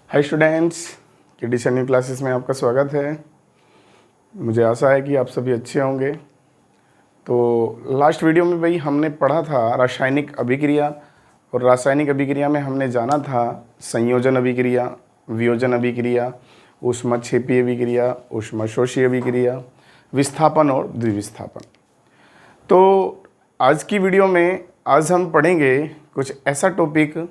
Hi students, KD new classes में आपका स्वागत है। मुझे आशा है कि आप सभी अच्छे होंगे। तो लास्ट वीडियो में भाई हमने पढ़ा था रासायनिक अभिक्रिया, और रासायनिक अभिक्रिया में हमने जाना था संयोजन अभिक्रिया, वियोजन अभिक्रिया, ऊष्माक्षेपीय अभिक्रिया, ऊष्माशोषी अभिक्रिया, विस्थापन और द्विविस्थापन। तो आज की वीडियो में आज हम पढ़ेंगे कुछ ऐसा टॉपिक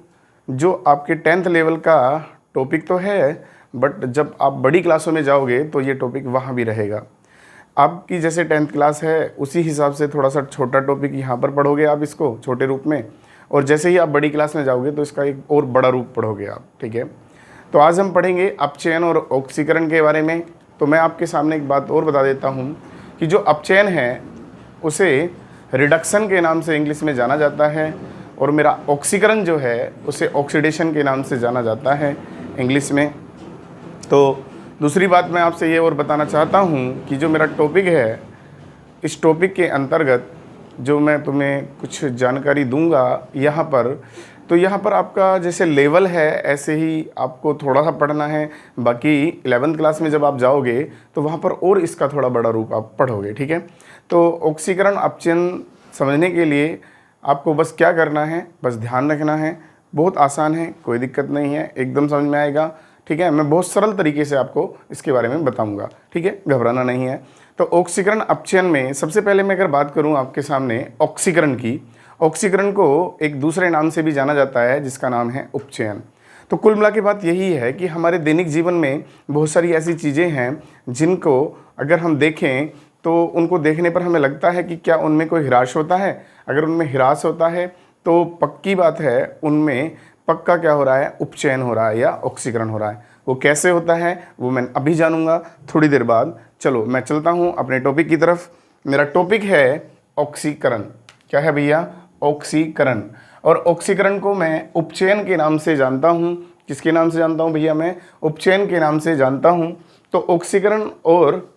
जो आपके 10th लेवल का टॉपिक तो है, बट जब आप बड़ी क्लासों में जाओगे तो ये टॉपिक वहाँ भी रहेगा। आपकी जैसे 10th क्लास है उसी हिसाब से थोड़ा सा छोटा टॉपिक यहाँ पर पढ़ोगे आप इसको छोटे रूप में, और जैसे ही आप बड़ी क्लास में जाओगे तो इसका एक और बड़ा रूप पढ़ोगे आप। ठीक है, तो आज हम पढ़ेंगे अपचयन और ऑक्सीकरण के बारे में। तो मैं आपके सामने एक बात और बता देता हूँ कि जो अपचयन है उसे रिडक्शन के नाम से इंग्लिश में जाना जाता है, और मेरा ऑक्सीकरण जो है उसे ऑक्सीडेशन के नाम से जाना जाता है इंग्लिश में। तो दूसरी बात मैं आपसे ये और बताना चाहता हूँ कि जो मेरा टॉपिक है, इस टॉपिक के अंतर्गत जो मैं तुम्हें कुछ जानकारी दूंगा यहाँ पर, तो यहाँ पर आपका जैसे लेवल है ऐसे ही आपको थोड़ा सा पढ़ना है। बाकी 11th क्लास में जब आप जाओगे तो वहाँ पर और इसका थोड़ा बड़ा रूप आप पढ़ोगे। ठीक है, तो ऑक्सीकरण अपचयन समझने के लिए आपको बस क्या करना है, बस ध्यान रखना है। बहुत आसान है, कोई दिक्कत नहीं है, एकदम समझ में आएगा। ठीक है, मैं बहुत सरल तरीके से आपको इसके बारे में बताऊंगा। ठीक है, घबराना नहीं है। तो ऑक्सीकरण अपचयन में सबसे पहले मैं अगर बात करूं आपके सामने ऑक्सीकरण की, ऑक्सीकरण को एक दूसरे नाम से भी जाना जाता है जिसका नाम है उपचयन। तो कुल मिला के बात यही है कि हमारे दैनिक जीवन में बहुत सारी ऐसी चीज़ें हैं जिनको अगर हम देखें तो उनको देखने पर हमें लगता है कि क्या उनमें कोई ह्रास होता है। अगर उनमें ह्रास होता है तो पक्की बात है उनमें पक्का क्या हो रहा है, उपचयन हो रहा है या ऑक्सीकरण हो रहा है। वो कैसे होता है वो मैं अभी जानूंगा थोड़ी देर बाद। चलो मैं चलता हूँ अपने टॉपिक की तरफ। मेरा टॉपिक है ऑक्सीकरण। क्या है भैया? ऑक्सीकरण। और ऑक्सीकरण को मैं उपचयन के नाम से जानता हूँ। किसके नाम से जानता हूँ भैया? मैं उपचयन के नाम से जानता हूँ। तो ऑक्सीकरण और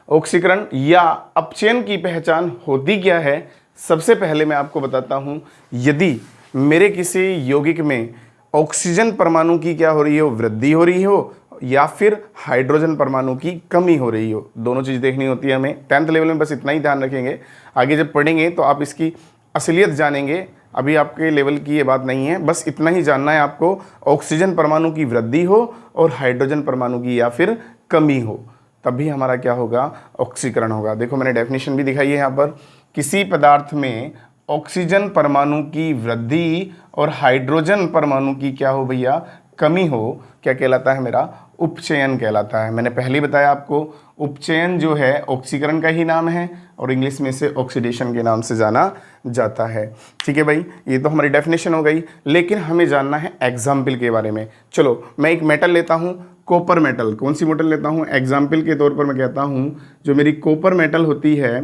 ऑक्सीकरण या अपचयन की पहचान होती क्या है, सबसे पहले मैं आपको बताता हूं। यदि मेरे किसी यौगिक में ऑक्सीजन परमाणु की क्या हो रही हो, वृद्धि हो रही हो, या फिर हाइड्रोजन परमाणु की कमी हो रही हो, दोनों चीज़ देखनी होती है हमें। 10th लेवल में बस इतना ही ध्यान रखेंगे, आगे जब पढ़ेंगे तो आप इसकी असलियत जानेंगे। अभी आपके लेवल की ये बात नहीं है, बस इतना ही जानना है आपको, ऑक्सीजन परमाणु की वृद्धि हो और हाइड्रोजन परमाणु की या फिर कमी हो, तभी हमारा क्या होगा, ऑक्सीकरण होगा। देखो मैंने डेफिनेशन भी दिखाई है यहाँ पर। किसी पदार्थ में ऑक्सीजन परमाणु की वृद्धि और हाइड्रोजन परमाणु की क्या हो भैया, कमी हो, क्या कहलाता है? मेरा उपचयन कहलाता है। मैंने पहले ही बताया आपको, उपचयन जो है ऑक्सीकरण का ही नाम है और इंग्लिश में से ऑक्सीडेशन के नाम से जाना जाता है। ठीक है भाई, ये तो हमारी डेफिनेशन हो गई, लेकिन हमें जानना है एग्जाम्पल के बारे में। चलो मैं एक मेटल लेता हूँ, कॉपर मेटल। कौन सी मेटल लेता हूँ? एग्जाम्पल के तौर पर मैं कहता हूँ जो मेरी कॉपर मेटल होती है,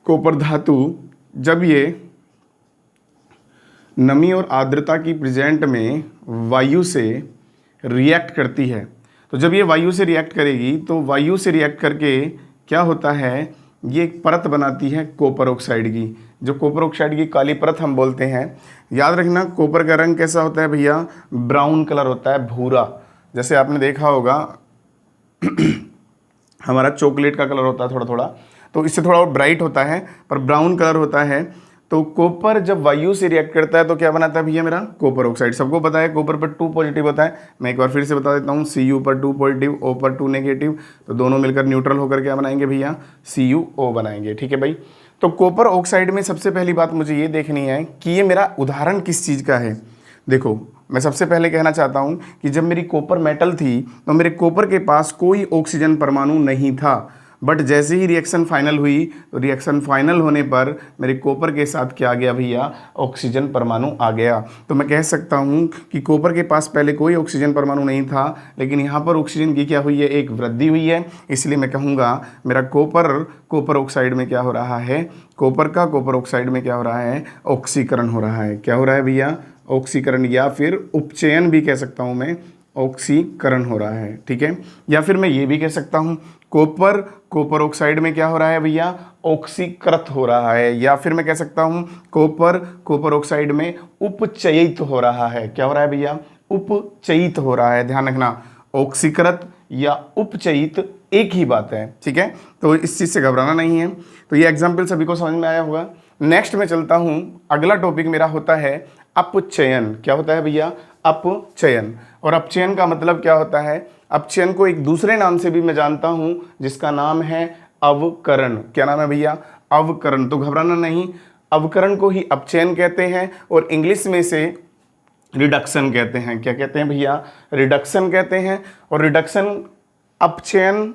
कॉपर धातु, जब ये नमी और आर्द्रता की प्रेजेंट में वायु से रिएक्ट करती है, तो जब ये वायु से रिएक्ट करेगी तो वायु से रिएक्ट करके क्या होता है, ये एक परत बनाती है कॉपर ऑक्साइड की, जो कॉपर ऑक्साइड की काली परत हम बोलते हैं। याद रखना कॉपर का रंग कैसा होता है भैया? ब्राउन कलर होता है, भूरा। जैसे आपने देखा होगा हमारा चॉकलेट का कलर होता है थोड़ा थोड़ा, तो इससे थोड़ा और ब्राइट होता है, पर ब्राउन कलर होता है। तो कॉपर जब वायु से रिएक्ट करता है तो क्या बनाता है भैया? मेरा कॉपर ऑक्साइड। सबको पता है कॉपर पर 2 पॉजिटिव होता है। मैं एक बार फिर से बता देता हूँ, Cu पर 2 पॉजिटिव, O पर 2 नेगेटिव, तो दोनों मिलकर न्यूट्रल होकर क्या बनाएंगे भैया? CuO बनाएंगे। ठीक है भाई, तो कॉपर ऑक्साइड में सबसे पहली बात मुझे ये देखनी है कि ये मेरा उदाहरण किस चीज़ का है। देखो मैं सबसे पहले कहना चाहता हूँ कि जब मेरी कॉपर मेटल थी तो मेरे कॉपर के पास कोई ऑक्सीजन परमाणु नहीं था, बट जैसे ही रिएक्शन फाइनल हुई तो रिएक्शन फाइनल होने पर मेरे कॉपर के साथ क्या आ गया भैया? ऑक्सीजन परमाणु आ गया। तो मैं कह सकता हूँ कि कॉपर के पास पहले कोई ऑक्सीजन परमाणु नहीं था, लेकिन यहाँ पर ऑक्सीजन की क्या हुई है? एक वृद्धि हुई है। इसलिए मैं कहूँगा मेरा कॉपर ऑक्साइड में क्या हो रहा है? कॉपर का कॉपर ऑक्साइड में क्या हो रहा है? ऑक्सीकरण हो रहा है। क्या हो रहा है भैया? ऑक्सीकरण, या फिर उपचयन भी कह सकता हूँ मैं, ऑक्सीकरण हो रहा है। ठीक है, या फिर मैं ये भी कह सकता हूँ कॉपर ऑक्साइड में क्या हो रहा है भैया? ऑक्सीकृत हो रहा है। या फिर मैं कह सकता हूँ कॉपर ऑक्साइड में उपचयित हो रहा है। क्या हो रहा है भैया? उपचयित हो रहा है। ध्यान रखना, ऑक्सीकृत या उपचयित एक ही बात है, ठीक है। तो इस चीज़ से घबराना नहीं है। तो ये एग्जाम्पल सभी को समझ में आया होगा। नेक्स्ट में चलता हूँ, अगला टॉपिक मेरा होता है अपचयन। क्या होता है भैया? अपचयन। और अपचयन का मतलब क्या होता है? अपचयन को एक दूसरे नाम से भी मैं जानता हूँ, जिसका नाम है अवकरण। क्या नाम है भैया? अवकरण। तो घबराना नहीं, अवकरण को ही अपचयन कहते हैं और इंग्लिश में से रिडक्शन कहते हैं। क्या कहते हैं भैया? रिडक्शन कहते हैं। और रिडक्शन अपचयन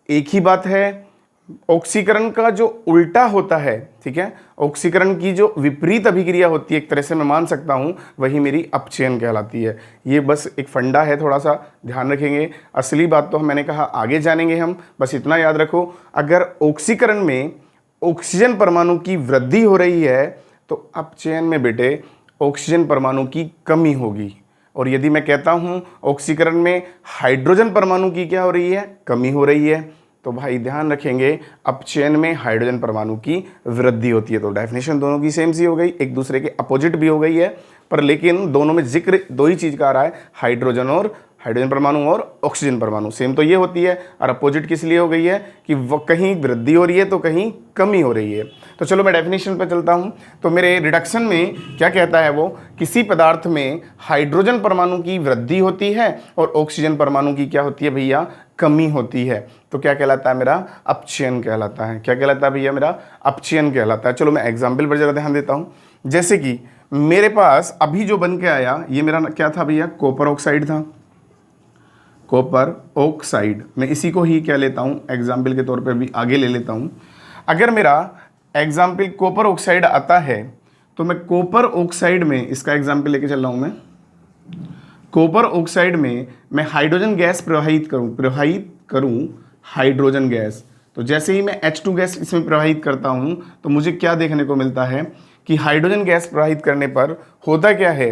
एक ही बात है। ऑक्सीकरण का जो उल्टा होता है, ठीक है, ऑक्सीकरण की जो विपरीत अभिक्रिया होती है, एक तरह से मैं मान सकता हूं, वही मेरी अपचयन कहलाती है। ये बस एक फंडा है, थोड़ा सा ध्यान रखेंगे। असली बात तो मैंने कहा आगे जानेंगे हम, बस इतना याद रखो, अगर ऑक्सीकरण में ऑक्सीजन परमाणु की वृद्धि हो रही है तो अपचयन में बेटे ऑक्सीजन परमाणु की कमी होगी। और यदि मैं कहता हूं ऑक्सीकरण में हाइड्रोजन परमाणु की क्या हो रही है? कमी हो रही है, तो भाई ध्यान रखेंगे अपचयन में हाइड्रोजन परमाणु की वृद्धि होती है। तो डेफिनेशन दोनों की सेम सी हो गई, एक दूसरे के अपोजिट भी हो गई है, पर लेकिन दोनों में जिक्र दो ही चीज़ का आ रहा है, हाइड्रोजन परमाणु और ऑक्सीजन परमाणु। सेम तो ये होती है, और अपोजिट किस लिए हो गई है कि वो कहीं वृद्धि हो रही है तो कहीं कमी हो रही है। तो चलो मैं डेफिनेशन पर चलता हूँ। तो मेरे रिडक्शन में क्या कहता है वो? किसी पदार्थ में हाइड्रोजन परमाणु की वृद्धि होती है और ऑक्सीजन परमाणु की क्या होती है भैया? कमी होती है। तो क्या कहलाता है? मेरा अपचयन कहलाता है। क्या कहलाता है भैया? मेरा अपचयन कहलाता है। चलो मैं एग्जाम्पल पर जरा ध्यान देता हूँ। जैसे कि मेरे पास अभी जो बन के आया, ये मेरा क्या था भैया? कॉपर ऑक्साइड था। कॉपर ऑक्साइड, मैं इसी को ही क्या लेता हूँ एग्जाम्पल के तौर पे भी आगे ले लेता हूँ। अगर मेरा एग्जाम्पल कॉपर ऑक्साइड आता है तो मैं कॉपर ऑक्साइड में, इसका एग्जाम्पल लेके चल रहा हूँ मैं, कॉपर ऑक्साइड में मैं हाइड्रोजन गैस प्रवाहित करूँ हाइड्रोजन गैस। तो जैसे ही मैं H2 गैस इसमें प्रवाहित करता हूँ तो मुझे क्या देखने को मिलता है कि हाइड्रोजन गैस प्रवाहित करने पर होता क्या है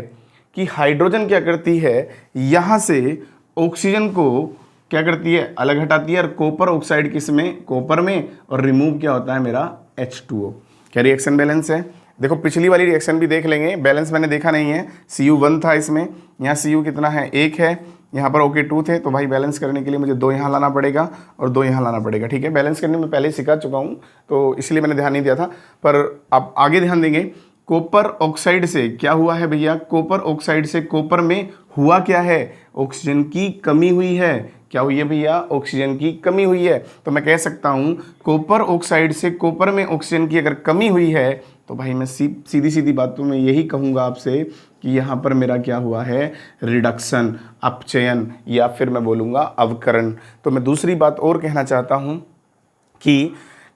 कि हाइड्रोजन क्या करती है, यहाँ से ऑक्सीजन को क्या करती है? अलग हटाती है। और कॉपर ऑक्साइड किस में? कॉपर में। और रिमूव क्या होता है मेरा? H2O। क्या रिएक्शन बैलेंस है? देखो पिछली वाली रिएक्शन भी देख लेंगे, बैलेंस मैंने देखा नहीं है। Cu1 था इसमें, यहाँ Cu कितना है? 1 है, यहाँ पर OK2 थे। तो भाई बैलेंस करने के लिए मुझे 2 यहाँ लाना पड़ेगा और 2 यहाँ लाना पड़ेगा, ठीक है। बैलेंस करने में पहले ही सिखा चुका हूँ तो इसलिए मैंने ध्यान नहीं दिया था, पर आप आगे ध्यान देंगे। कॉपर ऑक्साइड से क्या हुआ है भैया? कॉपर ऑक्साइड से कॉपर में हुआ क्या है? ऑक्सीजन की कमी हुई है। क्या हुई है भैया? ऑक्सीजन की कमी हुई है। तो मैं कह सकता हूं कॉपर ऑक्साइड से कॉपर में ऑक्सीजन की अगर कमी हुई है तो भाई मैं सीधी सीधी बातों में यही कहूंगा आपसे कि यहाँ पर मेरा क्या हुआ है? रिडक्शन, अपचयन, या फिर मैं बोलूँगा अवकरण। तो मैं दूसरी बात और कहना चाहता हूँ कि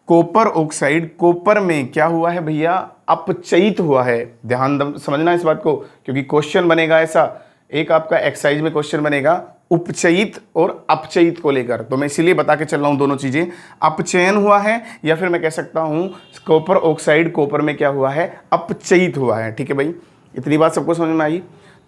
कॉपर ऑक्साइड कॉपर में क्या हुआ है भैया? अपचयित हुआ है। ध्यान समझना इस बात को, क्योंकि क्वेश्चन बनेगा ऐसा, एक आपका एक्सरसाइज में क्वेश्चन बनेगा उपचयित और अपचयित को लेकर। तो मैं इसीलिए बता के चल रहा हूं दोनों चीजें, अपचयन हुआ है या फिर मैं कह सकता हूं कॉपर ऑक्साइड कॉपर में क्या हुआ है? अपचयित हुआ है, ठीक है भाई। इतनी बात सबको समझ में आई।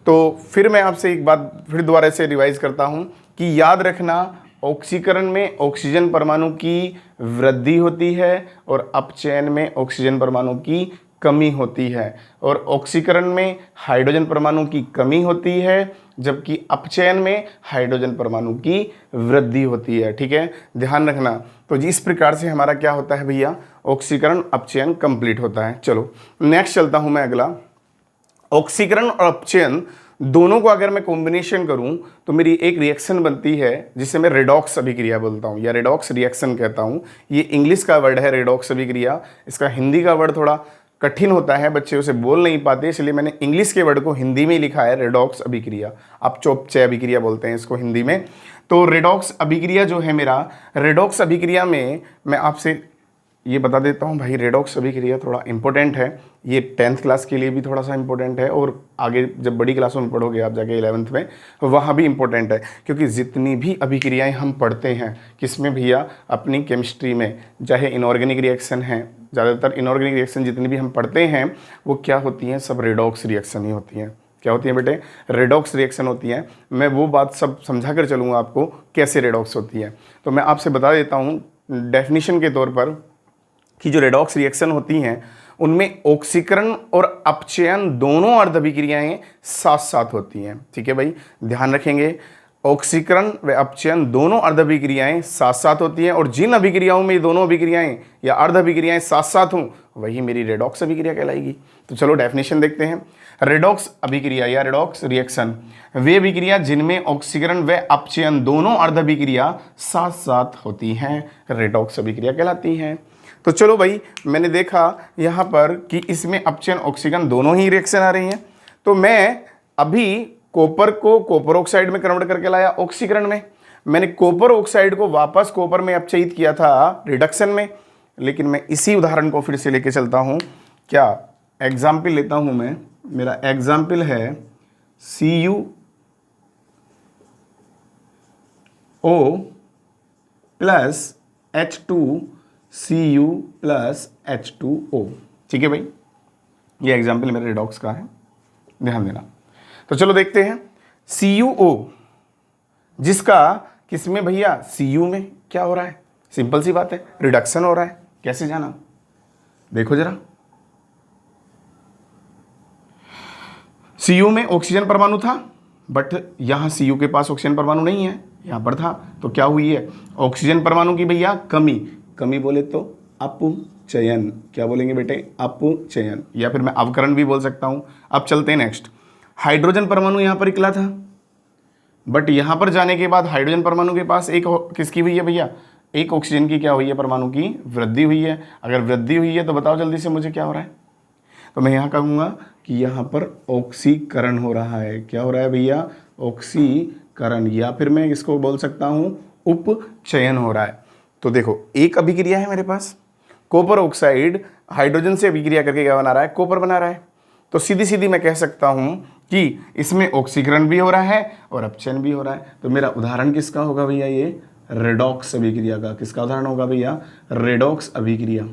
तो फिर मैं आपसे एक बात फिर दोबारा से रिवाइज करता हूं कि याद रखना, ऑक्सीकरण में ऑक्सीजन परमाणु की वृद्धि होती है और अपचयन में ऑक्सीजन परमाणु की कमी होती है। और ऑक्सीकरण में हाइड्रोजन परमाणु की कमी होती है, जबकि अपचयन में हाइड्रोजन परमाणु की वृद्धि होती है, ठीक है। ध्यान रखना। तो जी इस प्रकार से हमारा क्या होता है भैया? ऑक्सीकरण अपचयन कंप्लीट होता है। चलो नेक्स्ट चलता हूं मैं अगला। ऑक्सीकरण और अपचयन दोनों को अगर मैं कॉम्बिनेशन करूं तो मेरी एक रिएक्शन बनती है जिसे मैं रेडॉक्स अभिक्रिया बोलता हूं या रेडॉक्स रिएक्शन कहता हूं। ये इंग्लिश का वर्ड है रेडॉक्स अभिक्रिया, इसका हिंदी का वर्ड थोड़ा कठिन होता है, बच्चे उसे बोल नहीं पाते, इसलिए मैंने इंग्लिश के वर्ड को हिंदी में ही लिखा है रेडॉक्स अभिक्रिया। आप चोपचय अभिक्रिया बोलते हैं इसको हिंदी में। तो रेडॉक्स अभिक्रिया जो है मेरा, रेडॉक्स अभिक्रिया में मैं आपसे ये बता देता हूँ भाई, रेडॉक्स अभिक्रिया थोड़ा इंपॉर्टेंट है। ये 10th क्लास के लिए भी थोड़ा सा इंपॉर्टेंट है और आगे जब बड़ी क्लासों में पढ़ोगे आप जाके 11th में, वहाँ भी इंपॉर्टेंट है। क्योंकि जितनी भी अभिक्रियाएं हम पढ़ते हैं किसमें भैया? अपनी केमिस्ट्री में, चाहे इनऑर्गेनिक रिएक्शन है, ज़्यादातर इनऑर्गेनिक रिएक्शन जितनी भी हम पढ़ते हैं वो क्या होती हैं? सब रेडॉक्स रिएक्शन ही होती हैं। क्या होती है बेटे? रेडॉक्स रिएक्शन होती है। मैं वो बात सब समझा कर चलूँगा आपको कैसे रेडॉक्स होती है। तो मैं आपसे बता देता हूँ डेफिनेशन के तौर पर कि जो रेडॉक्स रिएक्शन होती हैं उनमें ऑक्सीकरण और अपचयन दोनों अर्ध अभिक्रियाएं साथ साथ होती हैं। ठीक है भाई, ध्यान रखेंगे, ऑक्सीकरण व अपचयन दोनों अर्ध अभिक्रियाएं साथ साथ होती हैं, और जिन अभिक्रियाओं में ये दोनों अभिक्रियाएं या अर्ध अभिक्रियाएं साथ साथ हों वही मेरी रेडॉक्स अभिक्रिया कहलाएगी। तो चलो डेफिनेशन देखते हैं। रेडॉक्स अभिक्रिया या रेडॉक्स रिएक्शन वे अभिक्रिया जिनमें ऑक्सीकरण व अपचयन दोनों अर्ध अभिक्रिया साथ साथ होती हैं रेडॉक्स अभिक्रिया कहलाती हैं। तो चलो भाई, मैंने देखा यहाँ पर कि इसमें अपचयन ऑक्सीकरण दोनों ही रिएक्शन आ रही हैं, तो मैं अभी कॉपर को कॉपर ऑक्साइड में कन्वर्ट करके लाया ऑक्सीकरण में। मैंने कॉपर ऑक्साइड को वापस कॉपर में अपचयित किया था रिडक्शन में। लेकिन मैं इसी उदाहरण को फिर से लेके चलता हूँ। क्या एग्जाम्पल लेता हूँ मैं, मेरा एग्जाम्पल है CuO plus H2Cu plus H2O। ठीक है भाई, ये एग्जाम्पल मेरे रिडॉक्स का है, ध्यान देना। तो चलो देखते हैं CuO, जिसका किसमें भैया, Cu में क्या हो रहा है, सिंपल सी बात है, रिडक्शन हो रहा है। कैसे जाना, देखो जरा, Cu में ऑक्सीजन परमाणु था, बट यहां Cu के पास ऑक्सीजन परमाणु नहीं है, यहां पर था, तो क्या हुई है, ऑक्सीजन परमाणु की भैया कमी। कमी बोले तो अपचयन, क्या बोलेंगे बेटे, अपचयन, या फिर मैं अवकरण भी बोल सकता हूं। अब चलते हैं नेक्स्ट। हाइड्रोजन परमाणु यहां पर निकला था, बट यहां पर जाने के बाद हाइड्रोजन परमाणु के पास एक किसकी हुई है भैया, एक ऑक्सीजन की क्या हुई है, परमाणु की वृद्धि हुई है। अगर वृद्धि हुई है तो बताओ जल्दी से मुझे क्या हो रहा है। तो मैं यहाँ कहूँगा कि यहाँ पर ऑक्सीकरण हो रहा है। क्या हो रहा है भैया, ऑक्सीकरण, या फिर मैं इसको बोल सकता हूँ उपचयन हो रहा है। तो देखो, एक अभिक्रिया है मेरे पास, कॉपर ऑक्साइड हाइड्रोजन से अभिक्रिया करके क्या बना रहा है, कॉपर बना रहा है। तो सीधी सीधी मैं कह सकता हूँ कि इसमें ऑक्सीकरण भी हो रहा है और अपचयन भी हो रहा है। तो मेरा उदाहरण किसका होगा भैया, ये रेडॉक्स अभिक्रिया का। किसका उदाहरण होगा भैया, रेडॉक्स अभिक्रिया।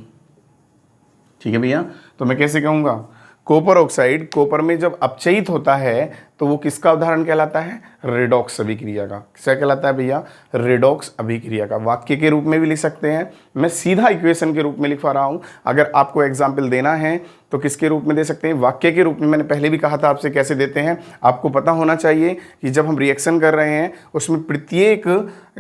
ठीक है भैया, तो मैं कैसे कहूँगा, कॉपर ऑक्साइड कॉपर में जब अपचयित होता है तो वो किसका उदाहरण कहलाता है, रेडॉक्स अभिक्रिया का। क्या कहलाता है भैया, रेडॉक्स अभिक्रिया का। वाक्य के रूप में भी लिख सकते हैं, मैं सीधा इक्वेशन के रूप में लिखवा रहा हूँ। अगर आपको एग्जाम्पल देना है तो किसके रूप में दे सकते हैं, वाक्य के रूप में। मैंने पहले भी कहा था आपसे कैसे देते हैं। आपको पता होना चाहिए कि जब हम रिएक्शन कर रहे हैं उसमें प्रत्येक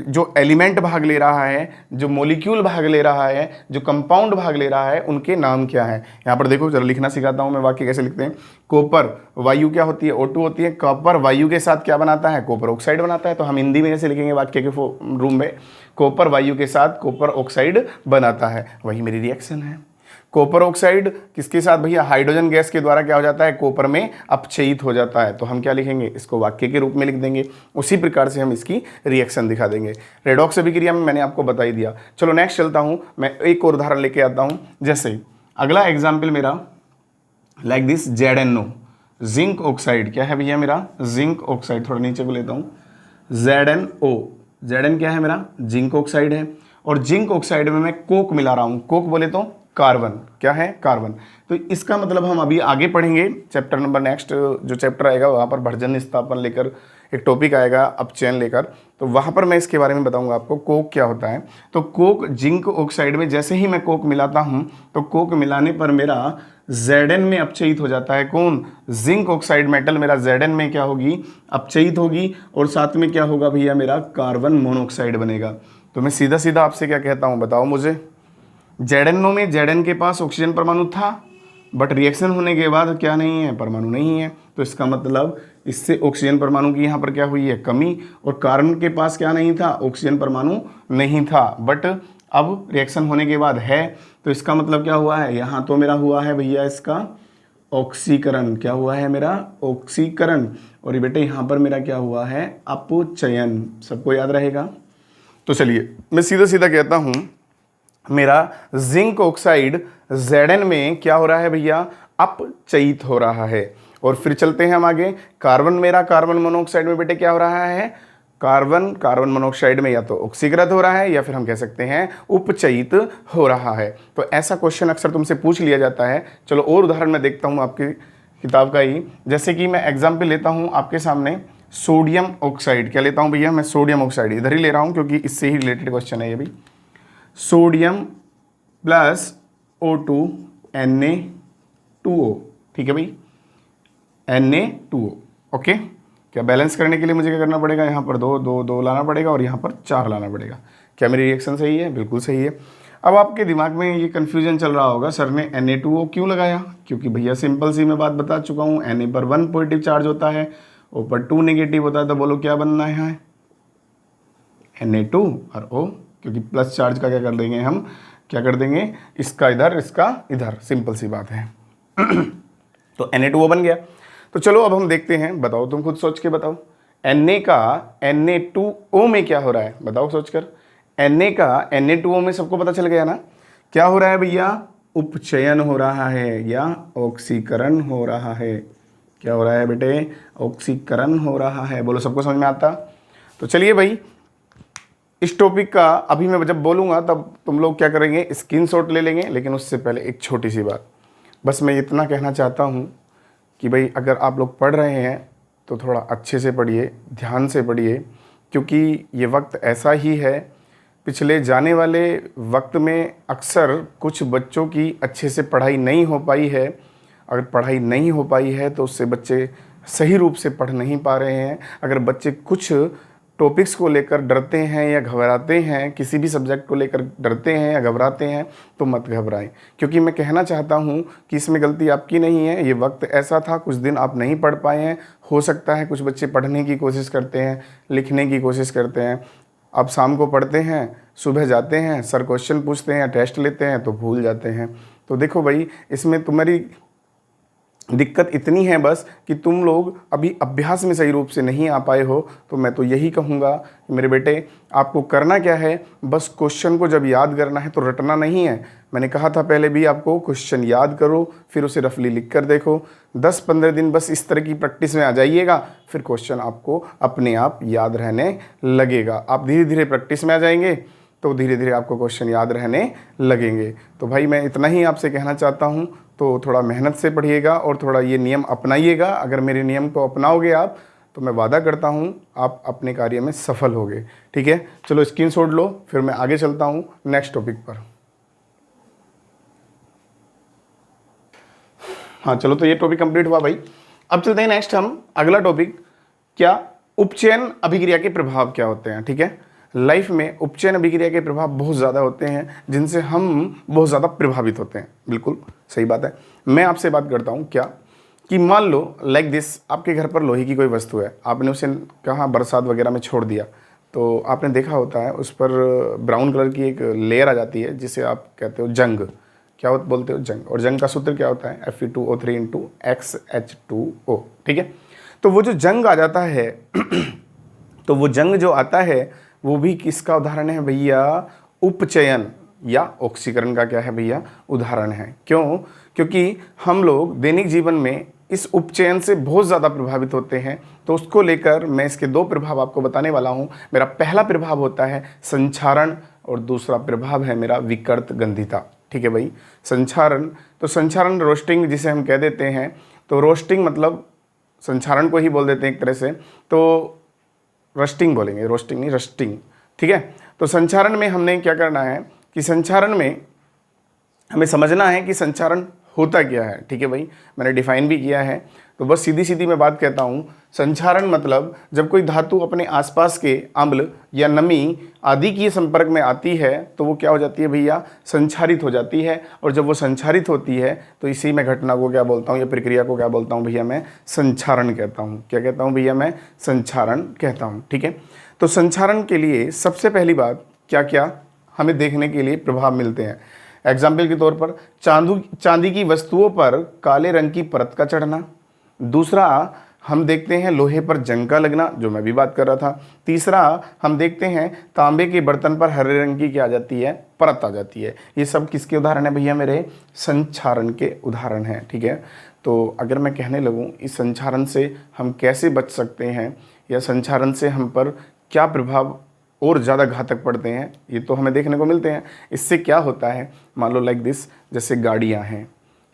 जो एलिमेंट भाग ले रहा है, जो मॉलिक्यूल भाग ले रहा है, जो कंपाउंड भाग ले रहा है, उनके नाम क्या है। यहाँ पर देखो, जरा लिखना सिखाता हूँ मैं, वाक्य कैसे लिखते हैं। कॉपर वायु क्या होती है, O2 होती है। कॉपर वायु के साथ क्या बनाता है, कॉपर ऑक्साइड बनाता है। तो हम हिंदी में कैसे लिखेंगे वाक्य के रूम में, कॉपर वायु के साथ कॉपर ऑक्साइड बनाता है, वही मेरी रिएक्शन है। कॉपर ऑक्साइड किसके साथ भैया, हाइड्रोजन गैस के द्वारा क्या हो जाता है, कॉपर में अपचयित हो जाता है। तो हम क्या लिखेंगे, इसको वाक्य के रूप में लिख देंगे। उसी प्रकार से हम इसकी रिएक्शन दिखा देंगे। रेडॉक्स अभिक्रिया में मैंने आपको बता ही दिया। चलो नेक्स्ट चलता हूं, मैं एक और उदाहरण लेके आता हूं। जैसे अगला एग्जाम्पल मेरा like this ZnO, zinc oxide. क्या है भैया मेरा, जिंक ऑक्साइड। थोड़ा नीचे को लेता हूँ, ZnO। Zn क्या है मेरा, जिंक ऑक्साइड है। और जिंक ऑक्साइड में मैं कोक मिला रहा हूँ। कोक बोले तो कार्बन, क्या है, कार्बन। तो इसका मतलब हम अभी आगे पढ़ेंगे चैप्टर नंबर, नेक्स्ट जो चैप्टर आएगा वहाँ पर भर्जन स्थापन लेकर एक टॉपिक आएगा, अपचयन लेकर। तो वहाँ पर मैं इसके बारे में बताऊंगा आपको कोक क्या होता है। तो कोक जिंक ऑक्साइड में जैसे ही मैं कोक मिलाता हूँ तो कोक मिलाने पर मेरा Zn में अपचयित हो जाता है। कौन, जिंक ऑक्साइड मेटल मेरा Zn में क्या होगी, अपचयित होगी। और साथ में क्या होगा भैया, मेरा कार्बन मोनोऑक्साइड बनेगा। तो मैं सीधा सीधा आपसे क्या कहता हूँ, बताओ मुझे। ZnO में Zn के पास ऑक्सीजन परमाणु था, बट रिएक्शन होने के बाद क्या नहीं है, परमाणु नहीं है। तो इसका मतलब इससे ऑक्सीजन परमाणु की यहाँ पर क्या हुई है, कमी। और कार्बन के पास क्या नहीं था, ऑक्सीजन परमाणु नहीं था, बट अब रिएक्शन होने के बाद है। तो इसका मतलब क्या हुआ है, यहाँ तो मेरा हुआ है भैया इसका ऑक्सीकरण। क्या हुआ है मेरा, ऑक्सीकरण। और ये बेटे यहाँ पर मेरा क्या हुआ है, अपचयन। सबको याद रहेगा। तो चलिए मैं सीधा सीधा कहता हूँ, मेरा जिंक ऑक्साइड Zn में क्या हो रहा है भैया, अपचयित हो रहा है। और फिर चलते हैं हम आगे। कार्बन मेरा कार्बन मोनोऑक्साइड में बेटे क्या हो रहा है, कार्बन मोनोऑक्साइड में या तो ऑक्सीकृत हो रहा है या फिर हम कह सकते हैं उपचयित हो रहा है। तो ऐसा क्वेश्चन अक्सर तुमसे पूछ लिया जाता है। चलो और उदाहरण मैं देखता हूँ आपकी किताब का ही। जैसे कि मैं एग्जाम्पल लेता हूँ आपके सामने, सोडियम ऑक्साइड। क्या लेता हूँ भैया, मैं सोडियम ऑक्साइड इधर ही ले रहा हूँ क्योंकि इससे ही रिलेटेड क्वेश्चन है ये भी। Sodium plus O2 Na Na2O, ठीक है भाई, Na2O। ओके, क्या बैलेंस करने के लिए मुझे क्या करना पड़ेगा, यहाँ पर दो दो दो लाना पड़ेगा और यहाँ पर 4 लाना पड़ेगा। क्या मेरी रिएक्शन सही है? बिल्कुल सही है। अब आपके दिमाग में ये कन्फ्यूजन चल रहा होगा, सर ने Na2O क्यों लगाया? क्योंकि भैया सिंपल सी मैं बात बता चुका हूँ, Na पर 1 पॉजिटिव चार्ज होता है, O पर 2 नेगेटिव होता है। तो बोलो क्या बनना है यहाँ? Na2 और O, क्योंकि प्लस चार्ज का क्या कर देंगे हम, क्या कर देंगे, इसका इधर इसका इधर, सिंपल सी बात है। तो Na2O बन गया। तो चलो अब हम देखते हैं, बताओ तुम खुद सोच के बताओ, Na का Na2O में क्या हो रहा है, बताओ सोचकर। Na का Na2O में सबको पता चल गया ना, क्या हो रहा है भैया, उपचयन हो रहा है या ऑक्सीकरण हो रहा है। क्या हो रहा है बेटे, ऑक्सीकरण हो रहा है। बोलो सबको समझ में आता? तो चलिए भाई, इस टॉपिक का अभी मैं जब बोलूँगा तब तुम लोग क्या करेंगे, स्क्रीनशॉट ले लेंगे। लेकिन उससे पहले एक छोटी सी बात, बस मैं इतना कहना चाहता हूँ कि भाई अगर आप लोग पढ़ रहे हैं तो थोड़ा अच्छे से पढ़िए, ध्यान से पढ़िए, क्योंकि ये वक्त ऐसा ही है। पिछले जाने वाले वक्त में अक्सर कुछ बच्चों की अच्छे से पढ़ाई नहीं हो पाई है। अगर पढ़ाई नहीं हो पाई है तो उससे बच्चे सही रूप से पढ़ नहीं पा रहे हैं। अगर बच्चे कुछ टॉपिक्स को लेकर डरते हैं या घबराते हैं, किसी भी सब्जेक्ट को लेकर डरते हैं या घबराते हैं, तो मत घबराएं, क्योंकि मैं कहना चाहता हूं कि इसमें गलती आपकी नहीं है। ये वक्त ऐसा था, कुछ दिन आप नहीं पढ़ पाए हैं। हो सकता है कुछ बच्चे पढ़ने की कोशिश करते हैं, लिखने की कोशिश करते हैं। अब शाम को पढ़ते हैं, सुबह जाते हैं, सर क्वेश्चन पूछते हैं, टेस्ट लेते हैं तो भूल जाते हैं। तो देखो भाई, इसमें तुम्हारी दिक्कत इतनी है बस कि तुम लोग अभी अभ्यास में सही रूप से नहीं आ पाए हो। तो मैं तो यही कहूँगा मेरे बेटे, आपको करना क्या है, बस क्वेश्चन को जब याद करना है तो रटना नहीं है। मैंने कहा था पहले भी आपको, क्वेश्चन याद करो, फिर उसे रफली लिख कर देखो। 10-15 दिन बस इस तरह की प्रैक्टिस में आ जाइएगा, फिर क्वेश्चन आपको अपने आप याद रहने लगेगा। आप धीरे धीरे प्रैक्टिस में आ जाएंगे तो धीरे धीरे आपको क्वेश्चन याद रहने लगेंगे। तो भाई मैं इतना ही आपसे कहना चाहता हूँ, तो थोड़ा मेहनत से पढ़िएगा और थोड़ा ये नियम अपनाइएगा। अगर मेरे नियम को अपनाओगे आप, तो मैं वादा करता हूँ आप अपने कार्य में सफल होगे। ठीक है, चलो स्क्रीनशॉट लो, फिर मैं आगे चलता हूँ नेक्स्ट टॉपिक पर। हाँ चलो, तो ये टॉपिक कंप्लीट हुआ भाई। अब चलते हैं नेक्स्ट हम अगला टॉपिक, क्या उपचयन अभिक्रिया के प्रभाव क्या होते हैं। ठीक है, लाइफ में उपचयन अभिक्रिया के प्रभाव बहुत ज़्यादा होते हैं, जिनसे हम बहुत ज़्यादा प्रभावित होते हैं। बिल्कुल सही बात है। मैं आपसे बात करता हूँ क्या, कि मान लो लाइक दिस, आपके घर पर लोहे की कोई वस्तु है, आपने उसे कहाँ बरसात वगैरह में छोड़ दिया, तो आपने देखा होता है उस पर ब्राउन कलर की एक लेयर आ जाती है, जिसे आप कहते हो जंग। क्या बोलते हो, जंग। और जंग का सूत्र क्या होता है, Fe2O3 × XH2O। ठीक है, तो वो जो जंग आ जाता है तो वो जंग जो आता है वो भी किसका उदाहरण है भैया, उपचयन या ऑक्सीकरण का क्या है भैया, उदाहरण है। क्यों? क्योंकि हम लोग दैनिक जीवन में इस उपचयन से बहुत ज़्यादा प्रभावित होते हैं। तो उसको लेकर मैं इसके 2 प्रभाव आपको बताने वाला हूँ। मेरा पहला प्रभाव होता है संक्षारण और दूसरा प्रभाव है मेरा विकृत गंधिता। ठीक है भाई, संक्षारण, तो संक्षारण रोस्टिंग जिसे हम कह देते हैं, तो रोस्टिंग मतलब संक्षारण को ही बोल देते हैं एक तरह से, तो रस्टिंग बोलेंगे, रोस्टिंग नहीं, रस्टिंग। ठीक है, तो संक्षारण में हमने क्या करना है कि संक्षारण में हमें समझना है कि संक्षारण होता क्या है। ठीक है भाई, मैंने डिफाइन भी किया है। तो बस सीधी सीधी मैं बात कहता हूँ, संक्षारण मतलब जब कोई धातु अपने आसपास के अम्ल या नमी आदि के संपर्क में आती है तो वो क्या हो जाती है भैया, संक्षारित हो जाती है। और जब वो संक्षारित होती है तो इसी में घटना को क्या बोलता हूँ, या प्रक्रिया को क्या बोलता हूँ भैया, मैं संक्षारण कहता हूँ। क्या कहता हूँ भैया, मैं संक्षारण कहता हूँ। ठीक है, तो संक्षारण के लिए सबसे पहली बात क्या क्या हमें देखने के लिए प्रभाव मिलते हैं। एग्जाम्पल के तौर पर चांदी की वस्तुओं पर काले रंग की परत का चढ़ना। दूसरा, हम देखते हैं लोहे पर जंग का लगना, जो मैं भी बात कर रहा था। तीसरा, हम देखते हैं तांबे के बर्तन पर हरे रंग की क्या आ जाती है, परत आ जाती है। ये सब किसके उदाहरण है भैया, मेरे संक्षारण के उदाहरण हैं। ठीक है, तो अगर मैं कहने लगूँ इस संक्षारण से हम कैसे बच सकते हैं, या संक्षारण से हम पर क्या प्रभाव और ज़्यादा घातक पड़ते हैं, ये तो हमें देखने को मिलते हैं। इससे क्या होता है, मान लो लाइक दिस, जैसे गाड़ियाँ हैं,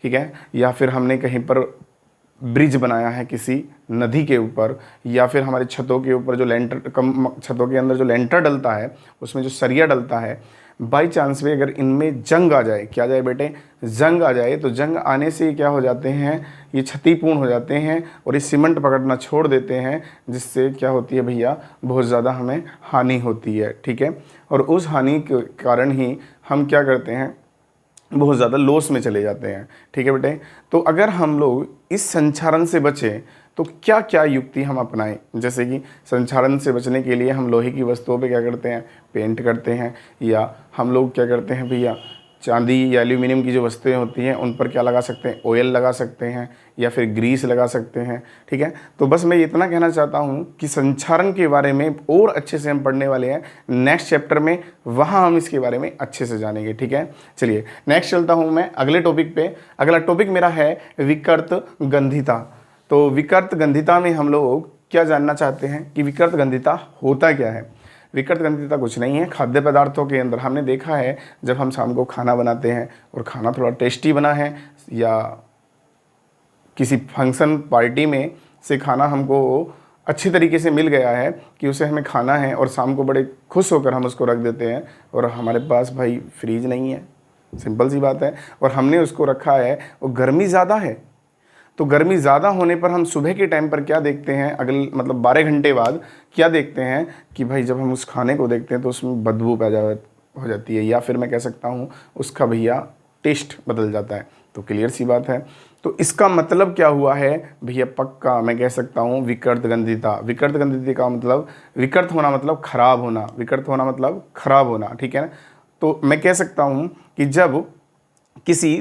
ठीक है, या फिर हमने कहीं पर ब्रिज बनाया है किसी नदी के ऊपर, या फिर हमारे छतों के ऊपर जो लेंटर, कम छतों के अंदर जो लेंटर डलता है उसमें जो सरिया डलता है, बाई चांस में अगर इनमें जंग आ जाए, क्या जाए बेटे, जंग आ जाए, तो जंग आने से क्या हो जाते हैं, ये क्षतिपूर्ण हो जाते हैं और ये सीमेंट पकड़ना छोड़ देते हैं, जिससे क्या होती है भैया, बहुत ज़्यादा हमें हानि होती है। ठीक है, और उस हानि के कारण ही हम क्या करते हैं, बहुत ज़्यादा लॉस में चले जाते हैं। ठीक है बेटे, तो अगर हम लोग इस संक्षारण से बचें तो क्या क्या युक्ति हम अपनाएं, जैसे कि संक्षारण से बचने के लिए हम लोहे की वस्तुओं पे क्या करते हैं, पेंट करते हैं, या हम लोग क्या करते हैं भैया, चांदी या एल्यूमिनियम की जो वस्तुएं होती हैं उन पर क्या लगा सकते हैं, ऑयल लगा सकते हैं या फिर ग्रीस लगा सकते हैं। ठीक है, तो बस मैं इतना कहना चाहता हूं कि संक्षारण के बारे में और अच्छे से हम पढ़ने वाले हैं नेक्स्ट चैप्टर में, वहां हम इसके बारे में अच्छे से जानेंगे। ठीक है, चलिए नेक्स्ट चलता हूं मैं अगले टॉपिक पे। अगला टॉपिक मेरा है विकृत गंधिता। तो विकृत गंधिता में हम लोग क्या जानना चाहते हैं कि विकृत गंधिता होता क्या है। विकृत गंधिता कुछ नहीं है, खाद्य पदार्थों के अंदर हमने देखा है जब हम शाम को खाना बनाते हैं और खाना थोड़ा टेस्टी बना है या किसी फंक्शन पार्टी में से खाना हमको अच्छी तरीके से मिल गया है कि उसे हमें खाना है और शाम को बड़े खुश होकर हम उसको रख देते हैं, और हमारे पास भाई फ्रीज नहीं है, सिंपल सी बात है, और हमने उसको रखा है और गर्मी ज़्यादा है। तो गर्मी ज़्यादा होने पर हम सुबह के टाइम पर क्या देखते हैं, अगले मतलब 12 घंटे बाद क्या देखते हैं कि भाई जब हम उस खाने को देखते हैं तो उसमें बदबू पैदा हो जाती है, या फिर मैं कह सकता हूँ उसका भैया टेस्ट बदल जाता है। तो क्लियर सी बात है, तो इसका मतलब क्या हुआ है भैया, पक्का मैं कह सकता हूँ विकृत गंधिता। विकृत गंधिता का मतलब, विकृत होना मतलब खराब होना, विकृत होना मतलब खराब होना। ठीक है ना, तो मैं कह सकता हूँ कि जब किसी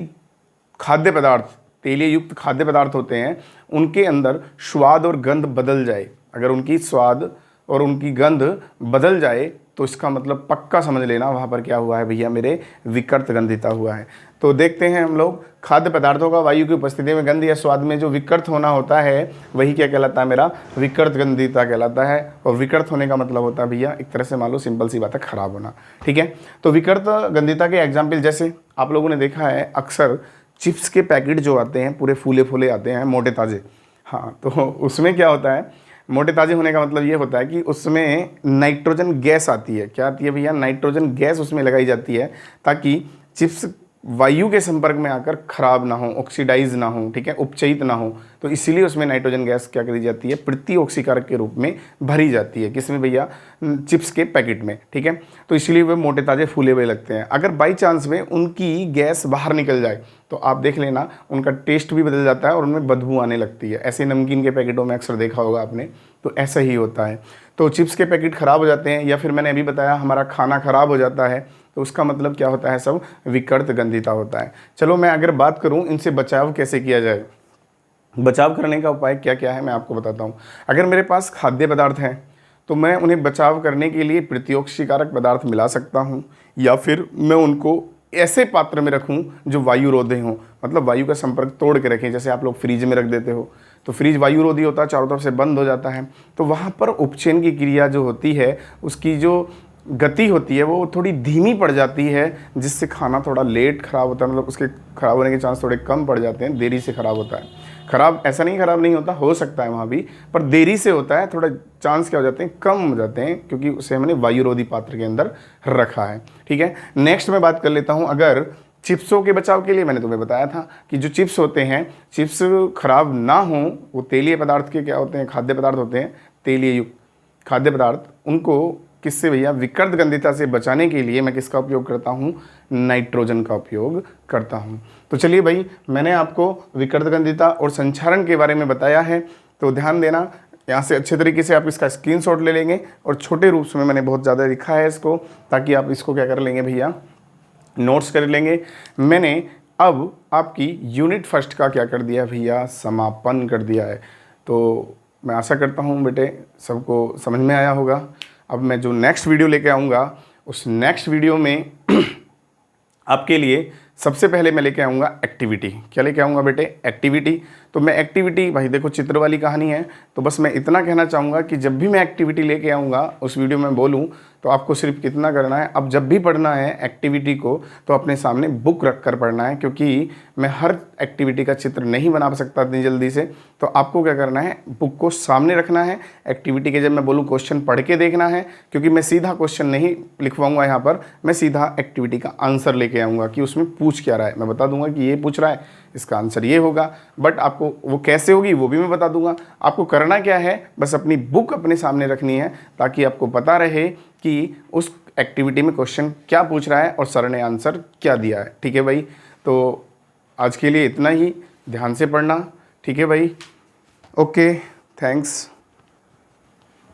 खाद्य पदार्थ, तेलीय युक्त खाद्य पदार्थ होते हैं, उनके अंदर स्वाद और गंध बदल जाए, अगर उनकी स्वाद और उनकी गंध बदल जाए तो इसका मतलब पक्का समझ लेना वहाँ पर क्या हुआ है भैया, मेरे विकृत गंधिता हुआ है। तो देखते हैं हम लोग, खाद्य पदार्थों का वायु की उपस्थिति में गंध या स्वाद में जो विकृत होना होता है वही क्या कहलाता है, मेरा विकृत गंधिता कहलाता है। और विकृत होने का मतलब होता है भैया, एक तरह से मान लो सिंपल सी बात है, खराब होना। ठीक है, तो विकृत गंधिता के एग्जाम्पल जैसे आप लोगों ने देखा है अक्सर चिप्स के पैकेट जो आते हैं पूरे फूले फूले आते हैं, मोटे ताज़े। हाँ, तो उसमें क्या होता है, मोटे ताज़े होने का मतलब ये होता है कि उसमें नाइट्रोजन गैस आती है। क्या आती है भैया, नाइट्रोजन गैस उसमें लगाई जाती है ताकि चिप्स वायु के संपर्क में आकर खराब ना हो, ऑक्सीडाइज ना हो, ठीक है, उपचयित ना हो। तो इसीलिए उसमें नाइट्रोजन गैस क्या करी जाती है, प्रति ऑक्सीकारक के रूप में भरी जाती है। किसमें भैया, चिप्स के पैकेट में। ठीक है, तो इसलिए वे मोटे ताजे फूले हुए लगते हैं। अगर बाई चांस में उनकी गैस बाहर निकल जाए तो आप देख लेना उनका टेस्ट भी बदल जाता है और उनमें बदबू आने लगती है। ऐसे नमकीन के पैकेटों में अक्सर देखा होगा आपने, तो ऐसा ही होता है। तो चिप्स के पैकेट ख़राब हो जाते हैं, या फिर मैंने अभी बताया हमारा खाना ख़राब हो जाता है, तो उसका मतलब क्या होता है, सब विकृत गंधिता होता है। चलो मैं अगर बात करूं इनसे बचाव कैसे किया जाए, बचाव करने का उपाय क्या क्या है मैं आपको बताता हूं। अगर मेरे पास खाद्य पदार्थ हैं तो मैं उन्हें बचाव करने के लिए प्रतिऑक्सीकारक पदार्थ मिला सकता हूं, या फिर मैं उनको ऐसे पात्र में रखूं जो वायुरोधी हों, मतलब वायु का संपर्क तोड़ के रखें। जैसे आप लोग फ्रिज में रख देते हो तो फ्रिज वायुरोधी होता है, चारों तरफ से बंद हो जाता है, तो वहाँ पर उपचयन की क्रिया जो होती है उसकी जो गति होती है वो थोड़ी धीमी पड़ जाती है, जिससे खाना थोड़ा लेट ख़राब होता है, मतलब उसके ख़राब होने के चांस थोड़े कम पड़ जाते हैं, देरी से ख़राब होता है। ख़राब ऐसा नहीं ख़राब नहीं होता, हो सकता है वहाँ भी, पर देरी से होता है, थोड़ा चांस क्या हो जाते हैं, कम हो जाते हैं, क्योंकि उसे हमने वायुरोधी पात्र के अंदर रखा है। ठीक है, नेक्स्ट मैं बात कर लेता हूँ। अगर चिप्सों के बचाव के लिए मैंने तुम्हें बताया था कि जो चिप्स होते हैं, चिप्स खराब ना हों, वो तेलीय पदार्थ के क्या होते हैं, खाद्य पदार्थ होते हैं, तेलीय युक्त खाद्य पदार्थ, उनको किससे भैया, विकृत गंधिता से बचाने के लिए मैं किसका उपयोग करता हूँ, नाइट्रोजन का उपयोग करता हूँ। तो चलिए भाई, मैंने आपको विकृत गंधिता और संक्षारण के बारे में बताया है, तो ध्यान देना, यहाँ से अच्छे तरीके से आप इसका स्क्रीनशॉट ले लेंगे, और छोटे रूप में मैंने बहुत ज़्यादा लिखा है इसको, ताकि आप इसको क्या कर लेंगे भैया, नोट्स कर लेंगे। मैंने अब आपकी यूनिट फर्स्ट का क्या कर दिया भैया, समापन कर दिया है। तो मैं आशा करता हूँ बेटे सबको समझ में आया होगा। अब मैं जो नेक्स्ट वीडियो लेके आऊँगा, उस नेक्स्ट वीडियो में आपके लिए सबसे पहले मैं लेके आऊँगा एक्टिविटी। क्या लेके आऊँगा बेटे, एक्टिविटी। तो मैं एक्टिविटी, भाई देखो चित्र वाली कहानी है, तो बस मैं इतना कहना चाहूँगा कि जब भी मैं एक्टिविटी लेके आऊँगा उस वीडियो में बोलूँ तो आपको सिर्फ कितना करना है, अब जब भी पढ़ना है एक्टिविटी को तो अपने सामने बुक रख कर पढ़ना है, क्योंकि मैं हर एक्टिविटी का चित्र नहीं बना सकता इतनी जल्दी से। तो आपको क्या करना है, बुक को सामने रखना है, एक्टिविटी के जब मैं बोलूँ क्वेश्चन पढ़ के देखना है, क्योंकि मैं सीधा क्वेश्चन नहीं लिखवाऊंगा यहाँ पर, मैं सीधा एक्टिविटी का आंसर लेके आऊँगा कि उसमें पूछ क्या रहा है। मैं बता दूंगा कि ये पूछ रहा है, इसका आंसर ये होगा, बट आपको वो कैसे होगी वो भी मैं बता दूंगा। आपको करना क्या है, बस अपनी बुक अपने सामने रखनी है ताकि आपको पता रहे कि उस एक्टिविटी में क्वेश्चन क्या पूछ रहा है और सर ने आंसर क्या दिया है। ठीक है भाई, तो आज के लिए इतना ही, ध्यान से पढ़ना। ठीक है भाई, ओके, थैंक्स।